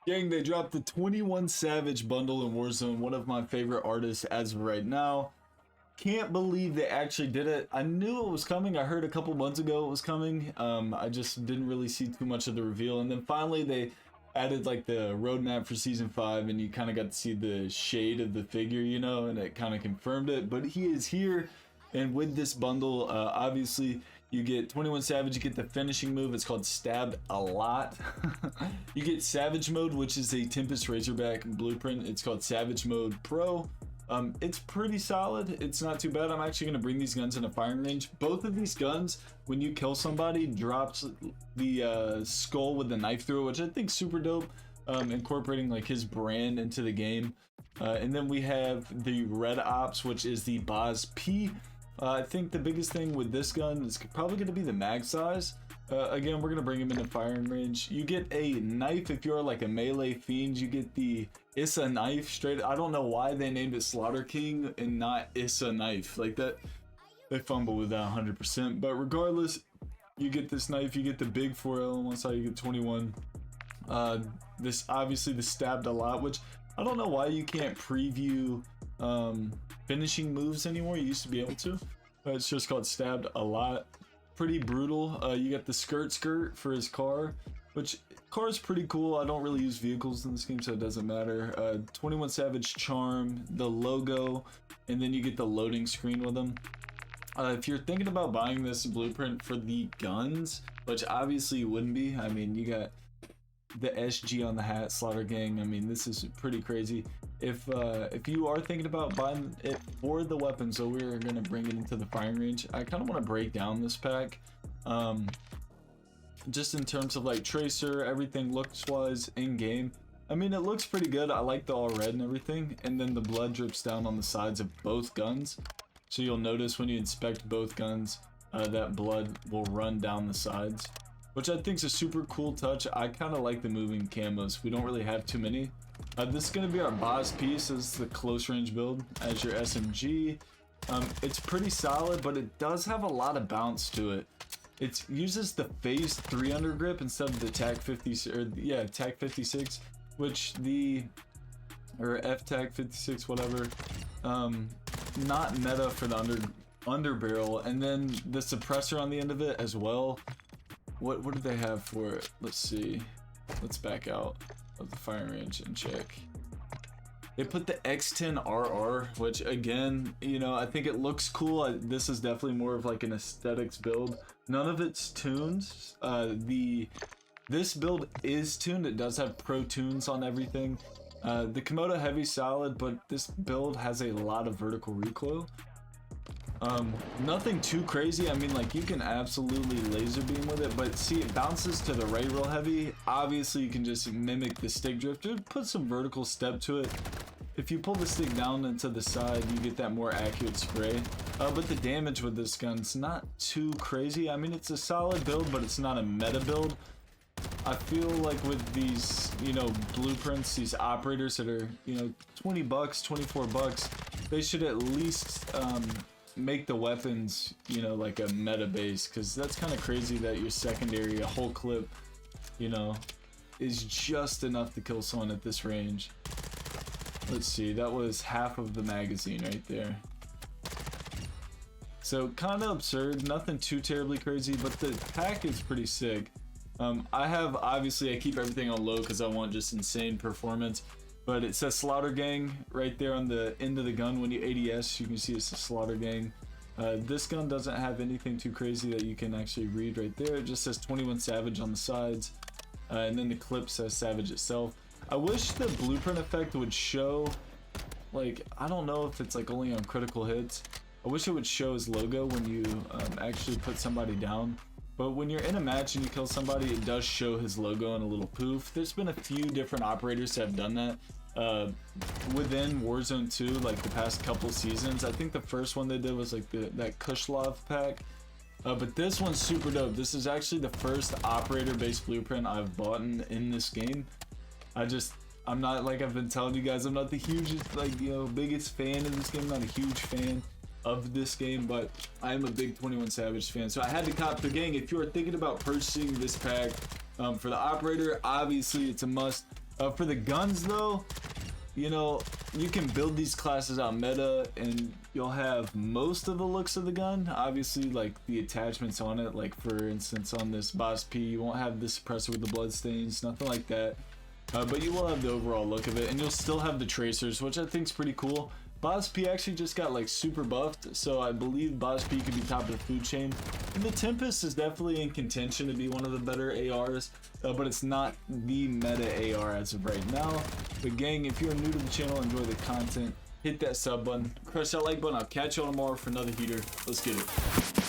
Gang, they dropped the 21 Savage bundle in Warzone, one of my favorite artists as of right now. Can't believe they actually did it. I knew it was coming. I heard a couple months ago it was coming. I just didn't really see too much of the reveal. And then finally they added like the roadmap for season 5 and you kind of got to see the shade of the figure, you know, and it kind of confirmed it. But he is here. And with this bundle, obviously you get 21 Savage, you get the finishing move, it's called Stabbed a Lot. You get Savage Mode, which is a Tempest Razorback blueprint. It's called Savage Mode Pro. It's pretty solid, it's not too bad. I'm actually going to bring these guns into firing range. Both of these guns, when you kill somebody, drops the skull with the knife through it, which I think is super dope. Incorporating like his brand into the game. And then we have the Red Ops, which is the Boz P. I think the biggest thing with this gun is probably going to be the mag size. Again, we're going to bring him into firing range. You get a knife if you're like a melee fiend. You get the Issa knife straight. I don't know why they named it Slaughter King and not Issa knife. Like that, they fumble with that 100%. But regardless, you get this knife. You get the big 4L on one side. You get 21. This obviously the Stabbed a Lot, which I don't know why you can't preview finishing moves anymore. You used to be able to. It's just called Stabbed a Lot. Pretty brutal. You got the skirt for his car, which car is pretty cool. I don't really use vehicles in this game, so it doesn't matter. 21 Savage charm, the logo, and then you get the loading screen with them. If you're thinking about buying this blueprint for the guns, which obviously you wouldn't be, I mean, you got the SG on the hat, Slaughter Gang. I mean, this is pretty crazy. If you are thinking about buying it for the weapons, so we're gonna bring it into the firing range. I kind of want to break down this pack, just in terms of like tracer, everything looks wise in game. I mean, it looks pretty good. I like the all red and everything, and then the blood drips down on the sides of both guns. So you'll notice when you inspect both guns, that blood will run down the sides, which I think is a super cool touch. I kind of like the moving camos. We don't really have too many. This is going to be our Boz piece. This is the close range build as your SMG. It's pretty solid, but it does have a lot of bounce to it. It uses the phase 3 undergrip instead of the TAC 50, or yeah, TAC 56, which or FTAC 56, whatever. Not meta for the underbarrel, and then the suppressor on the end of it as well. What do they have for it? Let's see. Let's back out of the firing range and check. They put the X10RR, which again, you know, I think it looks cool. This is definitely more of like an aesthetics build. None of it's tunes. This build is tuned. It does have pro tunes on everything. The Komodo heavy solid, but this build has a lot of vertical recoil. Nothing too crazy. I mean, like, you can absolutely laser beam with it, but see, it bounces to the right real heavy. Obviously you can just mimic the stick drift, put some vertical step to it. If you pull the stick down and to the side, you get that more accurate spray. But the damage with this gun's not too crazy. I mean, it's a solid build, but it's not a meta build. I feel like with these, you know, blueprints, these operators that are, you know, 20 bucks, 24 bucks, they should at least make the weapons, you know, like a meta base, because that's kind of crazy that your secondary, a whole clip, you know, is just enough to kill someone at this range. Let's see, that was half of the magazine right there. So kind of absurd, nothing too terribly crazy, but the pack is pretty sick. Obviously I keep everything on low because I want just insane performance, but it says Slaughter Gang right there on the end of the gun. When you ADS, you can see it's a Slaughter Gang. This gun doesn't have anything too crazy that you can actually read right there. It just says 21 Savage on the sides, and then the clip says Savage itself. I wish the blueprint effect would show, like, I don't know if it's like only on critical hits. I wish it would show his logo when you actually put somebody down. But when you're in a match and you kill somebody, it does show his logo and a little poof. There's been a few different operators that have done that within Warzone 2, like the past couple seasons. I think the first one they did was like that Kushlov pack. But this one's super dope. This is actually the first operator-based blueprint I've bought in this game. I'm not, like I've been telling you guys, I'm not the hugest, like, you know, biggest fan of this game. I'm not a huge fan of this game, but I am a big 21 Savage fan, so I had to cop the gang. If you are thinking about purchasing this pack for the operator, obviously it's a must. For the guns though, you know, you can build these classes out meta and you'll have most of the looks of the gun. Obviously, like the attachments on it, like for instance on this Boss P, you won't have the suppressor with the bloodstains, nothing like that. But you will have the overall look of it, and you'll still have the tracers, which I think is pretty cool. Boss P actually just got like super buffed, so I believe Boss P could be top of the food chain. And the Tempest is definitely in contention to be one of the better ARs, but it's not the meta AR as of right now. But gang, if you're new to the channel, enjoy the content, hit that sub button, crush that like button. I'll catch you all tomorrow for another heater. Let's get it.